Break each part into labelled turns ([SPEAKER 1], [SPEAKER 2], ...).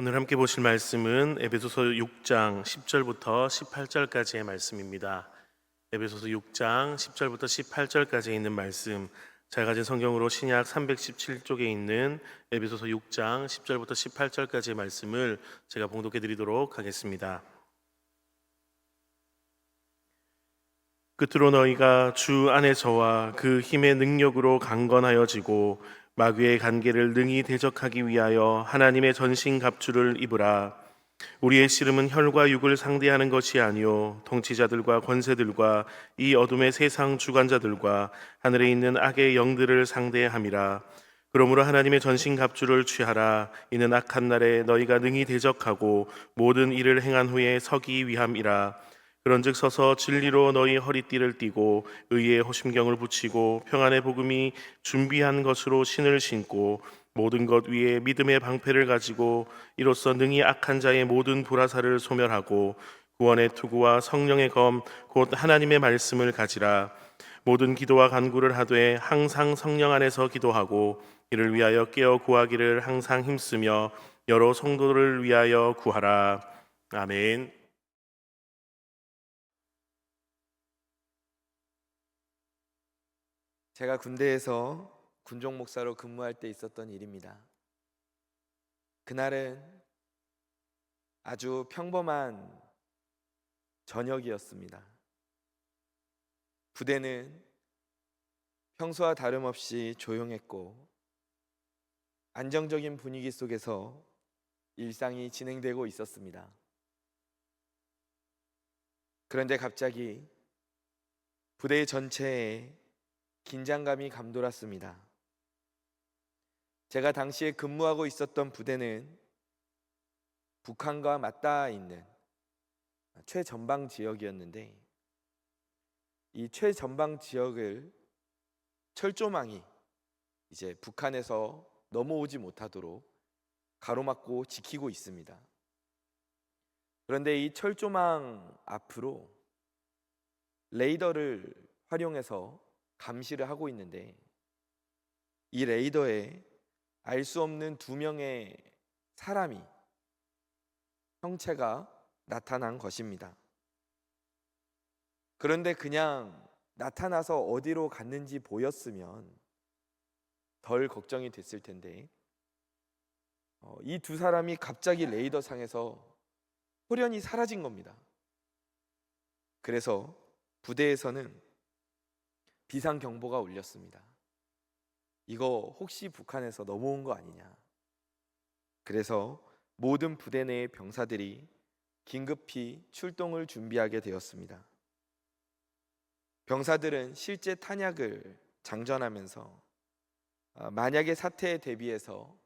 [SPEAKER 1] 오늘 함께 보실 말씀은 에베소서 6장 10절부터 18절까지의 말씀입니다. 에베소서 6장 10절부터 18절까지 있는 말씀, 잘 가진 성경으로 신약 317쪽에 있는 에베소서 6장 10절부터 18절까지의 말씀을 제가 봉독해 드리도록 하겠습니다. 끝으로 너희가 주 안에서와 그 힘의 능력으로 강건하여지고 마귀의 관계를 능히 대적하기 위하여 하나님의 전신갑주를 입으라. 우리의 씨름은 혈과 육을 상대하는 것이 아니요 통치자들과 권세들과 이 어둠의 세상 주관자들과 하늘에 있는 악의 영들을 상대함이라. 그러므로 하나님의 전신갑주를 취하라. 이는 악한 날에 너희가 능히 대적하고 모든 일을 행한 후에 서기 위함이라. 그런즉 서서 진리로 너희 허리띠를 띠고 의의 호심경을 붙이고 평안의 복음이 준비한 것으로 신을 신고 모든 것 위에 믿음의 방패를 가지고 이로써 능히 악한 자의 모든 불화살을 소멸하고 구원의 투구와 성령의 검 곧 하나님의 말씀을 가지라. 모든 기도와 간구를 하되 항상 성령 안에서 기도하고 이를 위하여 깨어 구하기를 항상 힘쓰며 여러 성도를 위하여 구하라. 아멘.
[SPEAKER 2] 제가 군대에서 군종 목사로 근무할 때 있었던 일입니다. 그날은 아주 평범한 저녁이었습니다. 부대는 평소와 다름없이 조용했고 안정적인 분위기 속에서 일상이 진행되고 있었습니다. 그런데 갑자기 부대 전체에 긴장감이 감돌았습니다. 제가 당시에 근무하고 있었던 부대는 북한과 맞닿아 있는 최전방 지역이었는데 이 최전방 지역을 철조망이 이제 북한에서 넘어오지 못하도록 가로막고 지키고 있습니다. 그런데 이 철조망 앞으로 레이더를 활용해서 감시를 하고 있는데 이 레이더에 알 수 없는 두 명의 사람이 형체가 나타난 것입니다. 그런데 그냥 나타나서 어디로 갔는지 보였으면 덜 걱정이 됐을 텐데 이 두 사람이 갑자기 레이더 상에서 호련히 사라진 겁니다. 그래서 부대에서는 비상경보가 울렸습니다. 이거 혹시 북한에서 넘어온 거 아니냐. 그래서 모든 부대 내의 병사들이 긴급히 출동을 준비하게 되었습니다. 병사들은 실제 탄약을 장전하면서 만약의 사태에 대비해서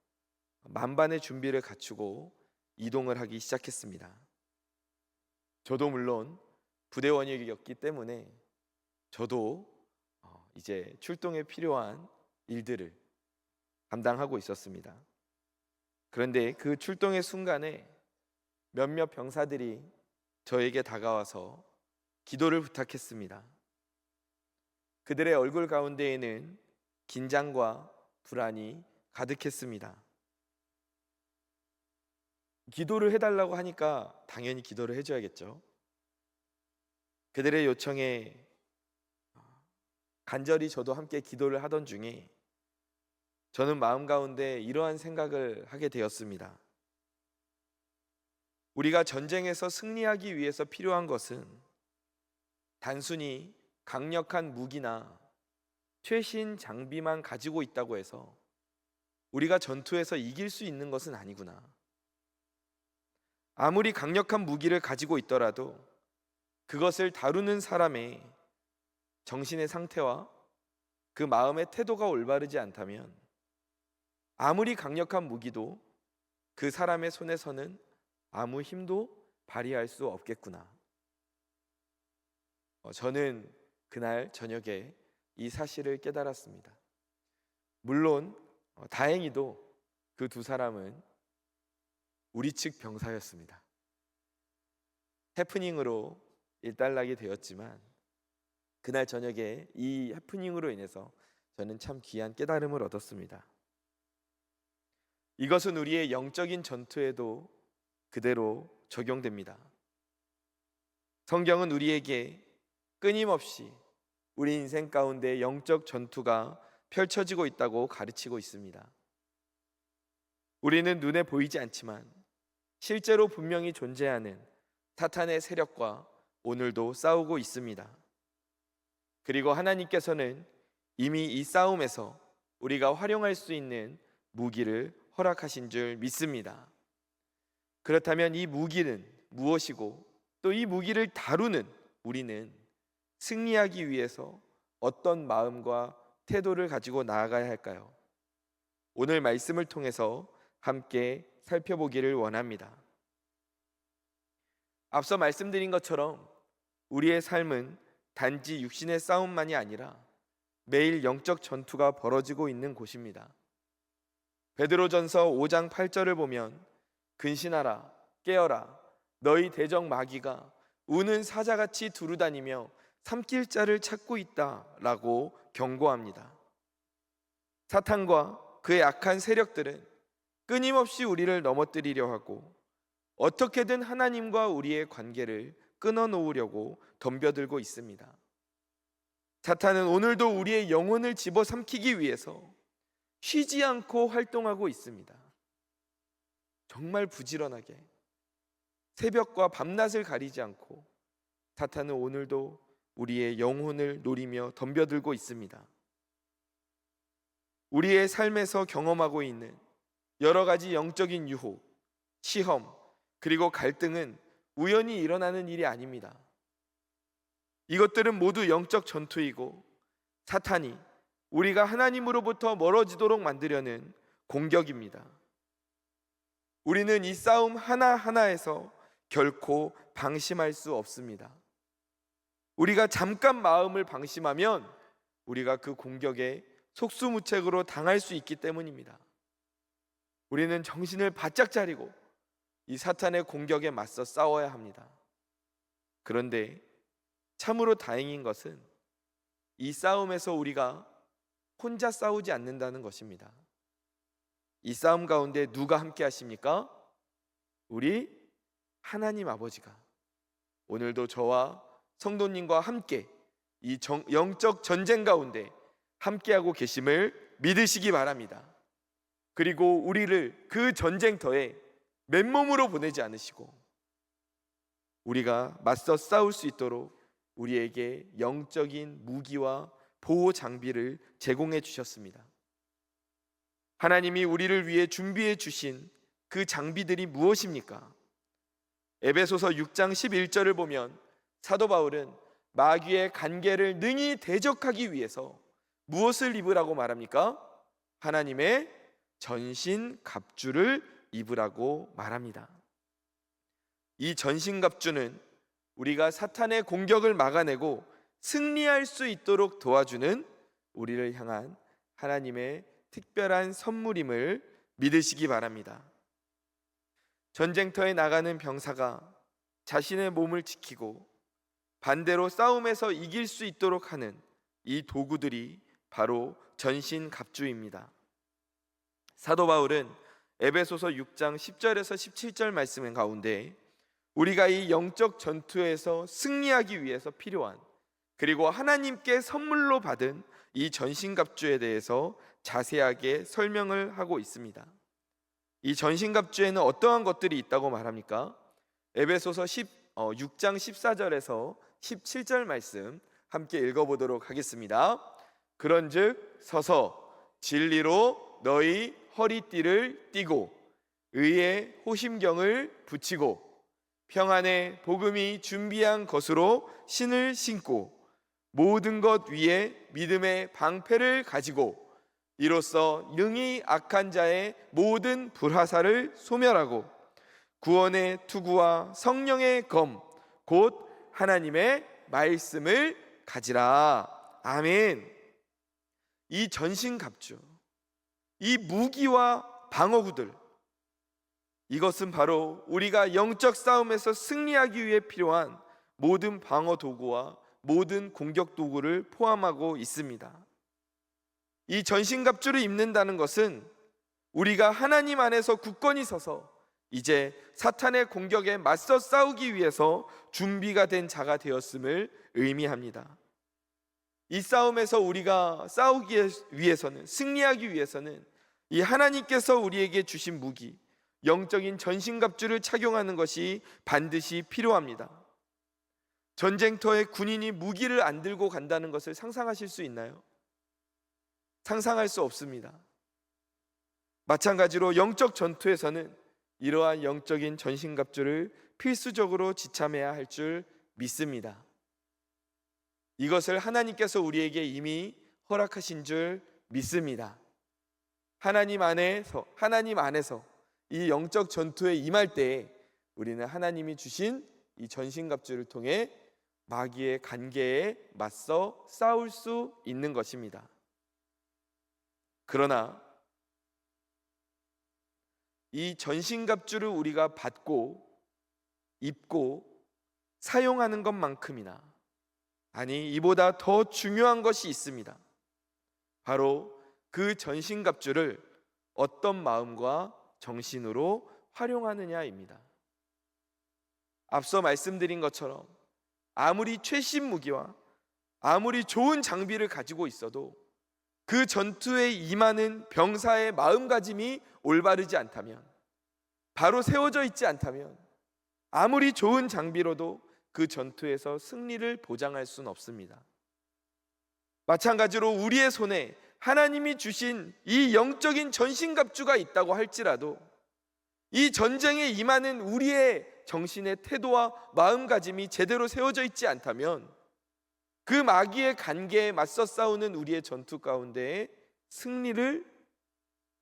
[SPEAKER 2] 만반의 준비를 갖추고 이동을 하기 시작했습니다. 저도 물론 부대원이었기 때문에 저도 이제 출동에 필요한 일들을 감당하고 있었습니다. 그런데 그 출동의 순간에 몇몇 병사들이 저에게 다가와서 기도를 부탁했습니다. 그들의 얼굴 가운데에는 긴장과 불안이 가득했습니다. 기도를 해달라고 하니까 당연히 기도를 해줘야겠죠. 그들의 요청에 간절히 저도 함께 기도를 하던 중에 저는 마음 가운데 이러한 생각을 하게 되었습니다. 우리가 전쟁에서 승리하기 위해서 필요한 것은 단순히 강력한 무기나 최신 장비만 가지고 있다고 해서 우리가 전투에서 이길 수 있는 것은 아니구나. 아무리 강력한 무기를 가지고 있더라도 그것을 다루는 사람의 정신의 상태와 그 마음의 태도가 올바르지 않다면 아무리 강력한 무기도 그 사람의 손에서는 아무 힘도 발휘할 수 없겠구나. 저는 그날 저녁에 이 사실을 깨달았습니다. 물론 다행히도 그 두 사람은 우리 측 병사였습니다. 해프닝으로 일단락이 되었지만 그날 저녁에 이 해프닝으로 인해서 저는 참 귀한 깨달음을 얻었습니다. 이것은 우리의 영적인 전투에도 그대로 적용됩니다. 성경은 우리에게 끊임없이 우리 인생 가운데 영적 전투가 펼쳐지고 있다고 가르치고 있습니다. 우리는 눈에 보이지 않지만 실제로 분명히 존재하는 사탄의 세력과 오늘도 싸우고 있습니다. 그리고 하나님께서는 이미 이 싸움에서 우리가 활용할 수 있는 무기를 허락하신 줄 믿습니다. 그렇다면 이 무기는 무엇이고 또 이 무기를 다루는 우리는 승리하기 위해서 어떤 마음과 태도를 가지고 나아가야 할까요? 오늘 말씀을 통해서 함께 살펴보기를 원합니다. 앞서 말씀드린 것처럼 우리의 삶은 단지 육신의 싸움만이 아니라 매일 영적 전투가 벌어지고 있는 곳입니다. 베드로전서 5장 8절을 보면 근신하라 깨어라 너희 대적 마귀가 우는 사자같이 두루다니며 삼킬 자를 찾고 있다라고 경고합니다. 사탄과 그의 악한 세력들은 끊임없이 우리를 넘어뜨리려 하고 어떻게든 하나님과 우리의 관계를 끊어놓으려고 덤벼들고 있습니다. 사탄은 오늘도 우리의 영혼을 집어삼키기 위해서 쉬지 않고 활동하고 있습니다. 정말 부지런하게 새벽과 밤낮을 가리지 않고 사탄은 오늘도 우리의 영혼을 노리며 덤벼들고 있습니다. 우리의 삶에서 경험하고 있는 여러 가지 영적인 유혹, 시험, 그리고 갈등은 우연히 일어나는 일이 아닙니다. 이것들은 모두 영적 전투이고 사탄이 우리가 하나님으로부터 멀어지도록 만들려는 공격입니다. 우리는 이 싸움 하나하나에서 결코 방심할 수 없습니다. 우리가 잠깐 마음을 방심하면 우리가 그 공격에 속수무책으로 당할 수 있기 때문입니다. 우리는 정신을 바짝 차리고 이 사탄의 공격에 맞서 싸워야 합니다. 그런데 참으로 다행인 것은 이 싸움에서 우리가 혼자 싸우지 않는다는 것입니다. 이 싸움 가운데 누가 함께 하십니까? 우리 하나님 아버지가 오늘도 저와 성도님과 함께 이 영적 전쟁 가운데 함께하고 계심을 믿으시기 바랍니다. 그리고 우리를 그 전쟁터에 맨몸으로 보내지 않으시고 우리가 맞서 싸울 수 있도록 우리에게 영적인 무기와 보호 장비를 제공해 주셨습니다. 하나님이 우리를 위해 준비해 주신 그 장비들이 무엇입니까? 에베소서 6장 11절을 보면 사도 바울은 마귀의 간계를 능히 대적하기 위해서 무엇을 입으라고 말합니까? 하나님의 전신 갑주를 입으라고 말합니다. 이 전신 갑주는 우리가 사탄의 공격을 막아내고 승리할 수 있도록 도와주는 우리를 향한 하나님의 특별한 선물임을 믿으시기 바랍니다. 전쟁터에 나가는 병사가 자신의 몸을 지키고 반대로 싸움에서 이길 수 있도록 하는 이 도구들이 바로 전신 갑주입니다. 사도 바울은 에베소서 6장 10절에서 17절 말씀 가운데 우리가 이 영적 전투에서 승리하기 위해서 필요한 그리고 하나님께 선물로 받은 이 전신갑주에 대해서 자세하게 설명을 하고 있습니다. 이 전신갑주에는 어떠한 것들이 있다고 말합니까? 에베소서 6장 14절에서 17절 말씀 함께 읽어보도록 하겠습니다. 그런즉 서서 진리로 너희 허리띠를 띠고 의의 호심경을 붙이고 평안의 복음이 준비한 것으로 신을 신고 모든 것 위에 믿음의 방패를 가지고 이로써 능히 악한 자의 모든 불화살을 소멸하고 구원의 투구와 성령의 검 곧 하나님의 말씀을 가지라. 아멘. 이 전신갑주, 이 무기와 방어구들, 이것은 바로 우리가 영적 싸움에서 승리하기 위해 필요한 모든 방어 도구와 모든 공격 도구를 포함하고 있습니다. 이 전신갑주를 입는다는 것은 우리가 하나님 안에서 굳건히 서서 이제 사탄의 공격에 맞서 싸우기 위해서 준비가 된 자가 되었음을 의미합니다. 이 싸움에서 우리가 싸우기 위해서는, 승리하기 위해서는 이 하나님께서 우리에게 주신 무기, 영적인 전신갑주를 착용하는 것이 반드시 필요합니다. 전쟁터에 군인이 무기를 안 들고 간다는 것을 상상하실 수 있나요? 상상할 수 없습니다. 마찬가지로 영적 전투에서는 이러한 영적인 전신갑주를 필수적으로 지참해야 할 줄 믿습니다. 이것을 하나님께서 우리에게 이미 허락하신 줄 믿습니다. 하나님 안에서 이 영적 전투에 임할 때 우리는 하나님이 주신 이 전신갑주를 통해 마귀의 간계에 맞서 싸울 수 있는 것입니다. 그러나 이 전신갑주를 우리가 받고 입고 사용하는 것만큼이나, 아니 이보다 더 중요한 것이 있습니다. 바로 그 전신갑주를 어떤 마음과 정신으로 활용하느냐입니다. 앞서 말씀드린 것처럼 아무리 최신 무기와 아무리 좋은 장비를 가지고 있어도 그 전투에 임하는 병사의 마음가짐이 올바르지 않다면, 바로 세워져 있지 않다면 아무리 좋은 장비로도 그 전투에서 승리를 보장할 수는 없습니다. 마찬가지로 우리의 손에 하나님이 주신 이 영적인 전신갑주가 있다고 할지라도 이 전쟁에 임하는 우리의 정신의 태도와 마음가짐이 제대로 세워져 있지 않다면 그 마귀의 간계에 맞서 싸우는 우리의 전투 가운데 승리를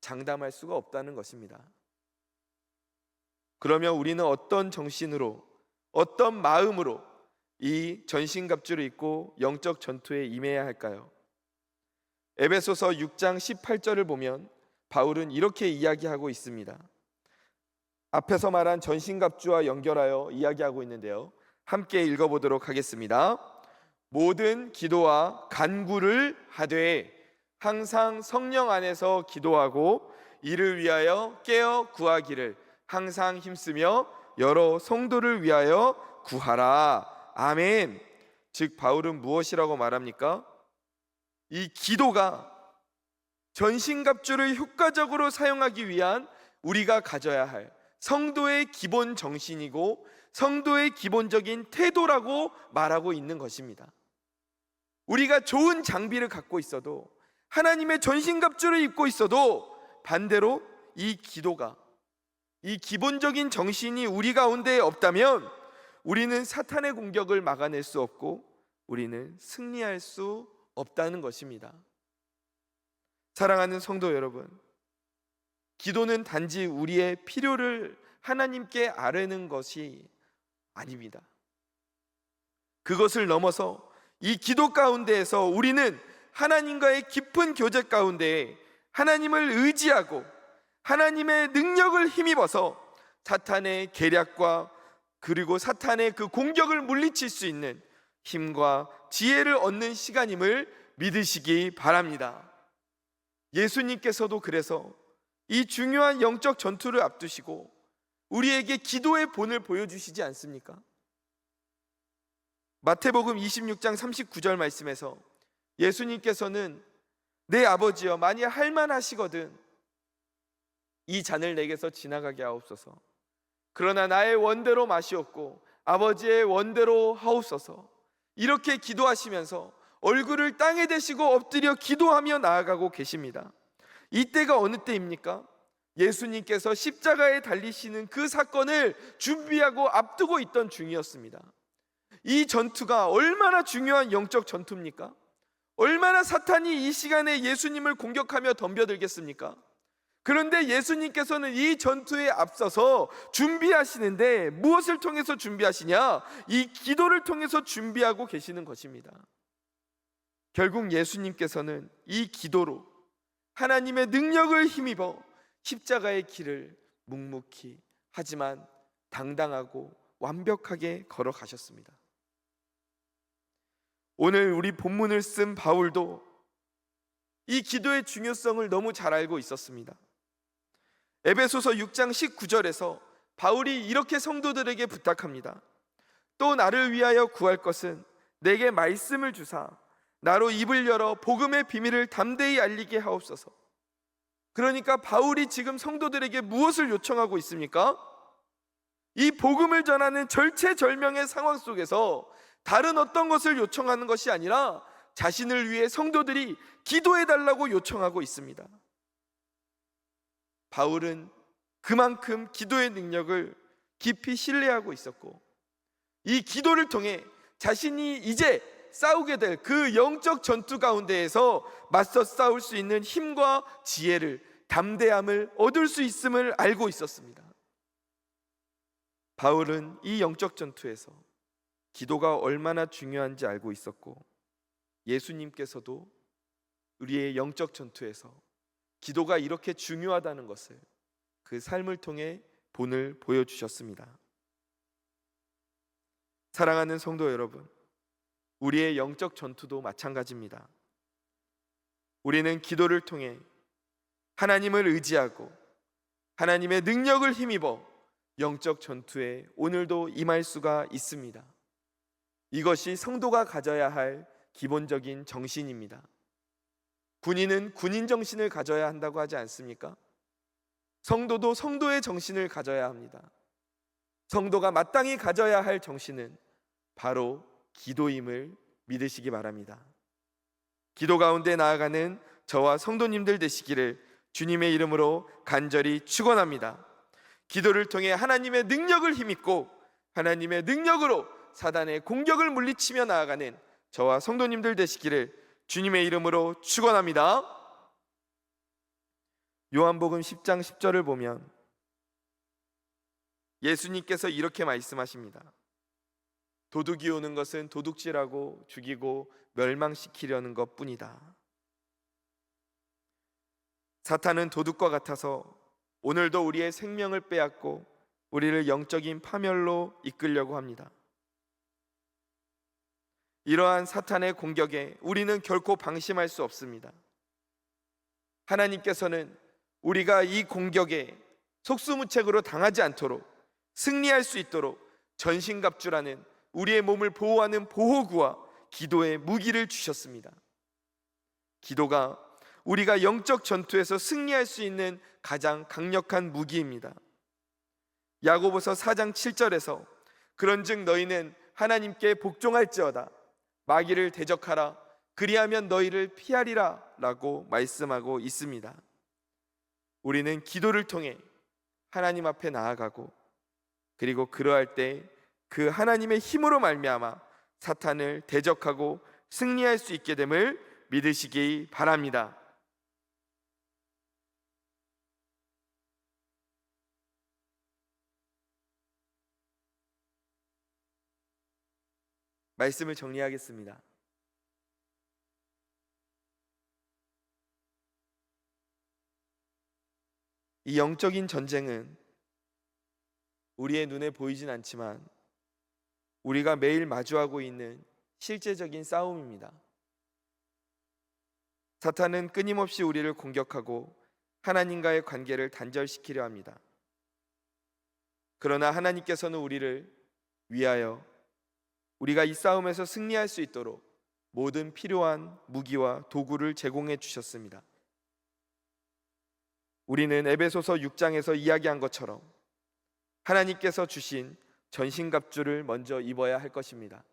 [SPEAKER 2] 장담할 수가 없다는 것입니다. 그러면 우리는 어떤 정신으로, 어떤 마음으로 이 전신갑주를 입고 영적 전투에 임해야 할까요? 에베소서 6장 18절을 보면 바울은 이렇게 이야기하고 있습니다. 앞에서 말한 전신갑주와 연결하여 이야기하고 있는데요, 함께 읽어보도록 하겠습니다. 모든 기도와 간구를 하되 항상 성령 안에서 기도하고 이를 위하여 깨어 구하기를 항상 힘쓰며 여러 성도를 위하여 구하라. 아멘. 즉 바울은 무엇이라고 말합니까? 이 기도가 전신갑주를 효과적으로 사용하기 위한 우리가 가져야 할 성도의 기본 정신이고 성도의 기본적인 태도라고 말하고 있는 것입니다. 우리가 좋은 장비를 갖고 있어도, 하나님의 전신갑주를 입고 있어도 반대로 이 기도가, 이 기본적인 정신이 우리 가운데 없다면 우리는 사탄의 공격을 막아낼 수 없고 우리는 승리할 수 없다는 것입니다. 사랑하는 성도 여러분, 기도는 단지 우리의 필요를 하나님께 아뢰는 것이 아닙니다. 그것을 넘어서 이 기도 가운데에서 우리는 하나님과의 깊은 교제 가운데 하나님을 의지하고 하나님의 능력을 힘입어서 사탄의 계략과 그리고 사탄의 그 공격을 물리칠 수 있는 힘과 지혜를 얻는 시간임을 믿으시기 바랍니다. 예수님께서도 그래서 이 중요한 영적 전투를 앞두시고 우리에게 기도의 본을 보여주시지 않습니까? 마태복음 26장 39절 말씀에서 예수님께서는 내 아버지여 만일 할만하시거든 이 잔을 내게서 지나가게 하옵소서. 그러나 나의 원대로 마시옵고 아버지의 원대로 하옵소서. 이렇게 기도하시면서 얼굴을 땅에 대시고 엎드려 기도하며 나아가고 계십니다. 이때가 어느 때입니까? 예수님께서 십자가에 달리시는 그 사건을 준비하고 앞두고 있던 중이었습니다. 이 전투가 얼마나 중요한 영적 전투입니까? 얼마나 사탄이 이 시간에 예수님을 공격하며 덤벼들겠습니까? 그런데 예수님께서는 이 전투에 앞서서 준비하시는데 무엇을 통해서 준비하시냐? 이 기도를 통해서 준비하고 계시는 것입니다. 결국 예수님께서는 이 기도로 하나님의 능력을 힘입어 십자가의 길을 묵묵히 하지만 당당하고 완벽하게 걸어가셨습니다. 오늘 우리 본문을 쓴 바울도 이 기도의 중요성을 너무 잘 알고 있었습니다. 에베소서 6장 19절에서 바울이 이렇게 성도들에게 부탁합니다. 또 나를 위하여 구할 것은 내게 말씀을 주사 나로 입을 열어 복음의 비밀을 담대히 알리게 하옵소서. 그러니까 바울이 지금 성도들에게 무엇을 요청하고 있습니까? 이 복음을 전하는 절체절명의 상황 속에서 다른 어떤 것을 요청하는 것이 아니라 자신을 위해 성도들이 기도해 달라고 요청하고 있습니다. 바울은 그만큼 기도의 능력을 깊이 신뢰하고 있었고, 이 기도를 통해 자신이 이제 싸우게 될 그 영적 전투 가운데에서 맞서 싸울 수 있는 힘과 지혜를, 담대함을 얻을 수 있음을 알고 있었습니다. 바울은 이 영적 전투에서 기도가 얼마나 중요한지 알고 있었고, 예수님께서도 우리의 영적 전투에서 기도가 이렇게 중요하다는 것을 그 삶을 통해 본을 보여주셨습니다. 사랑하는 성도 여러분, 우리의 영적 전투도 마찬가지입니다. 우리는 기도를 통해 하나님을 의지하고 하나님의 능력을 힘입어 영적 전투에 오늘도 임할 수가 있습니다. 이것이 성도가 가져야 할 기본적인 정신입니다. 군인은 군인 정신을 가져야 한다고 하지 않습니까? 성도도 성도의 정신을 가져야 합니다. 성도가 마땅히 가져야 할 정신은 바로 기도임을 믿으시기 바랍니다. 기도 가운데 나아가는 저와 성도님들 되시기를 주님의 이름으로 간절히 축원합니다. 기도를 통해 하나님의 능력을 힘입고 하나님의 능력으로 사단의 공격을 물리치며 나아가는 저와 성도님들 되시기를 주님의 이름으로 축원합니다. 요한복음 10장 10절을 보면 예수님께서 이렇게 말씀하십니다. 도둑이 오는 것은 도둑질하고 죽이고 멸망시키려는 것뿐이다. 사탄은 도둑과 같아서 오늘도 우리의 생명을 빼앗고 우리를 영적인 파멸로 이끌려고 합니다. 이러한 사탄의 공격에 우리는 결코 방심할 수 없습니다. 하나님께서는 우리가 이 공격에 속수무책으로 당하지 않도록 승리할 수 있도록 전신갑주라는 우리의 몸을 보호하는 보호구와 기도의 무기를 주셨습니다. 기도가 우리가 영적 전투에서 승리할 수 있는 가장 강력한 무기입니다. 야고보서 4장 7절에서 그런즉 너희는 하나님께 복종할지어다 마귀를 대적하라 그리하면 너희를 피하리라 라고 말씀하고 있습니다. 우리는 기도를 통해 하나님 앞에 나아가고 그리고 그러할 때 그 하나님의 힘으로 말미암아 사탄을 대적하고 승리할 수 있게 됨을 믿으시기 바랍니다. 말씀을 정리하겠습니다. 이 영적인 전쟁은 우리의 눈에 보이진 않지만 우리가 매일 마주하고 있는 실제적인 싸움입니다. 사탄은 끊임없이 우리를 공격하고 하나님과의 관계를 단절시키려 합니다. 그러나 하나님께서는 우리를 위하여 우리가 이 싸움에서 승리할 수 있도록 모든 필요한 무기와 도구를 제공해 주셨습니다. 우리는 에베소서 6장에서 이야기한 것처럼 하나님께서 주신 전신갑주를 먼저 입어야 할 것입니다.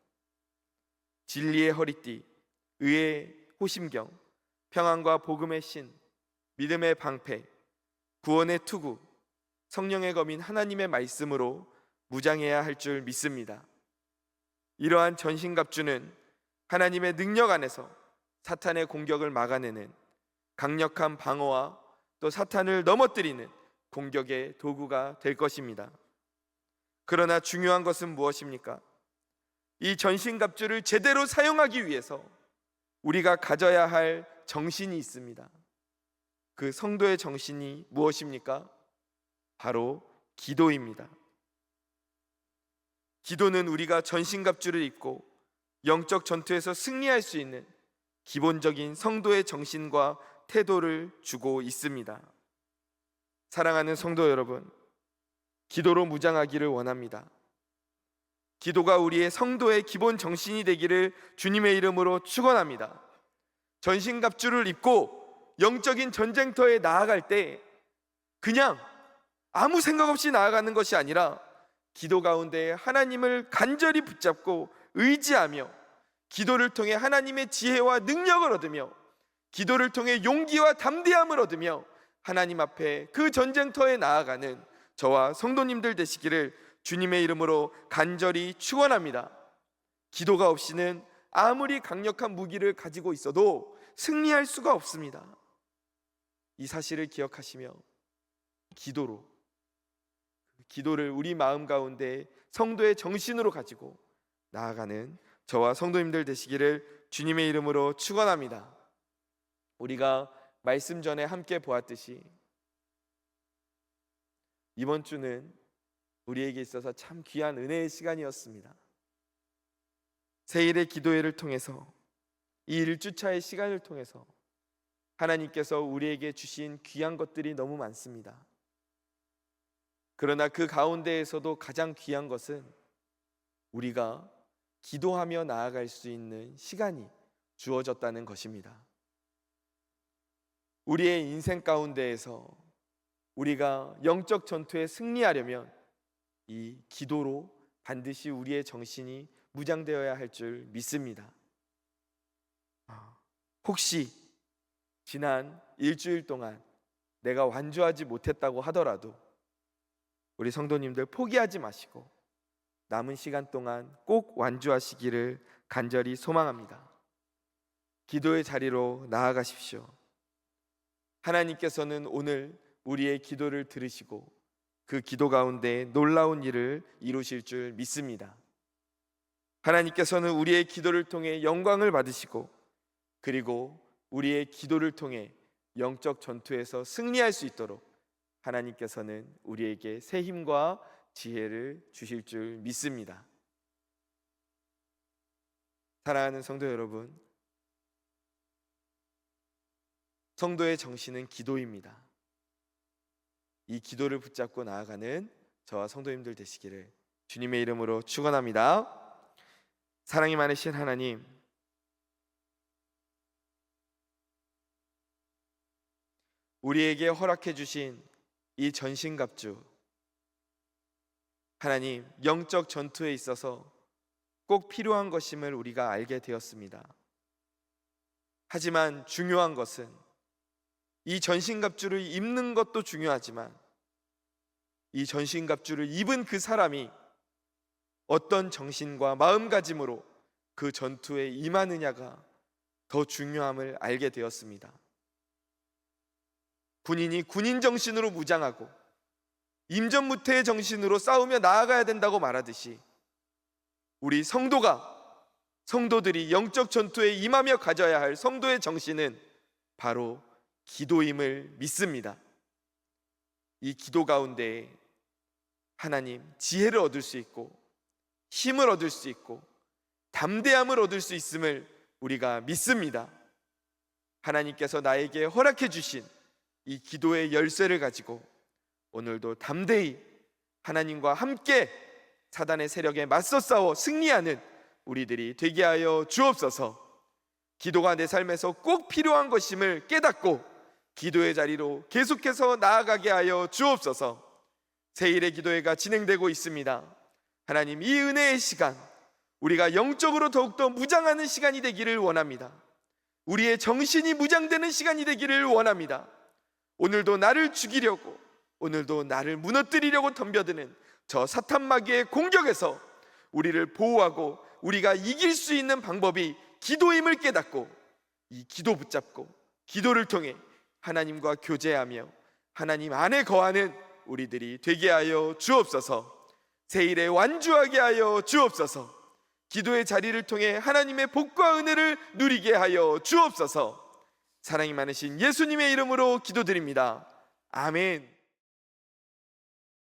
[SPEAKER 2] 진리의 허리띠, 의의 호심경, 평안과 복음의 신, 믿음의 방패, 구원의 투구, 성령의 검인 하나님의 말씀으로 무장해야 할 줄 믿습니다. 이러한 전신갑주는 하나님의 능력 안에서 사탄의 공격을 막아내는 강력한 방어와 또 사탄을 넘어뜨리는 공격의 도구가 될 것입니다. 그러나 중요한 것은 무엇입니까? 이 전신갑주를 제대로 사용하기 위해서 우리가 가져야 할 정신이 있습니다. 그 성도의 정신이 무엇입니까? 바로 기도입니다. 기도는 우리가 전신갑주를 입고 영적 전투에서 승리할 수 있는 기본적인 성도의 정신과 태도를 주고 있습니다. 사랑하는 성도 여러분, 기도로 무장하기를 원합니다. 기도가 우리의 성도의 기본 정신이 되기를 주님의 이름으로 축원합니다. 전신갑주를 입고 영적인 전쟁터에 나아갈 때 그냥 아무 생각 없이 나아가는 것이 아니라 기도 가운데 하나님을 간절히 붙잡고 의지하며 기도를 통해 하나님의 지혜와 능력을 얻으며 기도를 통해 용기와 담대함을 얻으며 하나님 앞에 그 전쟁터에 나아가는 저와 성도님들 되시기를 주님의 이름으로 간절히 축원합니다. 기도가 없이는 아무리 강력한 무기를 가지고 있어도 승리할 수가 없습니다. 이 사실을 기억하시며 기도를 우리 마음 가운데 성도의 정신으로 가지고 나아가는 저와 성도님들 되시기를 주님의 이름으로 축원합니다. 우리가 말씀 전에 함께 보았듯이 이번 주는 우리에게 있어서 참 귀한 은혜의 시간이었습니다. 새일의 기도회를 통해서 이 1주차의 시간을 통해서 하나님께서 우리에게 주신 귀한 것들이 너무 많습니다. 그러나 그 가운데에서도 가장 귀한 것은 우리가 기도하며 나아갈 수 있는 시간이 주어졌다는 것입니다. 우리의 인생 가운데에서 우리가 영적 전투에 승리하려면 이 기도로 반드시 우리의 정신이 무장되어야 할 줄 믿습니다. 혹시 지난 일주일 동안 내가 완주하지 못했다고 하더라도 우리 성도님들 포기하지 마시고 남은 시간 동안 꼭 완주하시기를 간절히 소망합니다. 기도의 자리로 나아가십시오. 하나님께서는 오늘 우리의 기도를 들으시고 그 기도 가운데 놀라운 일을 이루실 줄 믿습니다. 하나님께서는 우리의 기도를 통해 영광을 받으시고 그리고 우리의 기도를 통해 영적 전투에서 승리할 수 있도록 하나님께서는 우리에게 새 힘과 지혜를 주실 줄 믿습니다. 사랑하는 성도 여러분, 성도의 정신은 기도입니다. 이 기도를 붙잡고 나아가는 저와 성도님들 되시기를 주님의 이름으로 축원합니다. 사랑이 많으신 하나님, 우리에게 허락해 주신 이 전신갑주, 하나님, 영적 전투에 있어서 꼭 필요한 것임을 우리가 알게 되었습니다. 하지만 중요한 것은 이 전신갑주를 입는 것도 중요하지만 이 전신갑주를 입은 그 사람이 어떤 정신과 마음가짐으로 그 전투에 임하느냐가 더 중요함을 알게 되었습니다. 군인이 군인 정신으로 무장하고 임전무태의 정신으로 싸우며 나아가야 된다고 말하듯이 우리 성도들이 영적 전투에 임하며 가져야 할 성도의 정신은 바로 기도임을 믿습니다. 이 기도 가운데 하나님 지혜를 얻을 수 있고 힘을 얻을 수 있고 담대함을 얻을 수 있음을 우리가 믿습니다. 하나님께서 나에게 허락해 주신 이 기도의 열쇠를 가지고 오늘도 담대히 하나님과 함께 사단의 세력에 맞서 싸워 승리하는 우리들이 되게 하여 주옵소서. 기도가 내 삶에서 꼭 필요한 것임을 깨닫고 기도의 자리로 계속해서 나아가게 하여 주옵소서. 새일의 기도회가 진행되고 있습니다. 하나님, 이 은혜의 시간 우리가 영적으로 더욱더 무장하는 시간이 되기를 원합니다. 우리의 정신이 무장되는 시간이 되기를 원합니다. 오늘도 나를 죽이려고, 오늘도 나를 무너뜨리려고 덤벼드는 저 사탄 마귀의 공격에서 우리를 보호하고 우리가 이길 수 있는 방법이 기도임을 깨닫고 이 기도 붙잡고 기도를 통해 하나님과 교제하며 하나님 안에 거하는 우리들이 되게 하여 주옵소서. 새일에 완주하게 하여 주옵소서. 기도의 자리를 통해 하나님의 복과 은혜를 누리게 하여 주옵소서. 사랑이 많으신 예수님의 이름으로 기도드립니다. 아멘.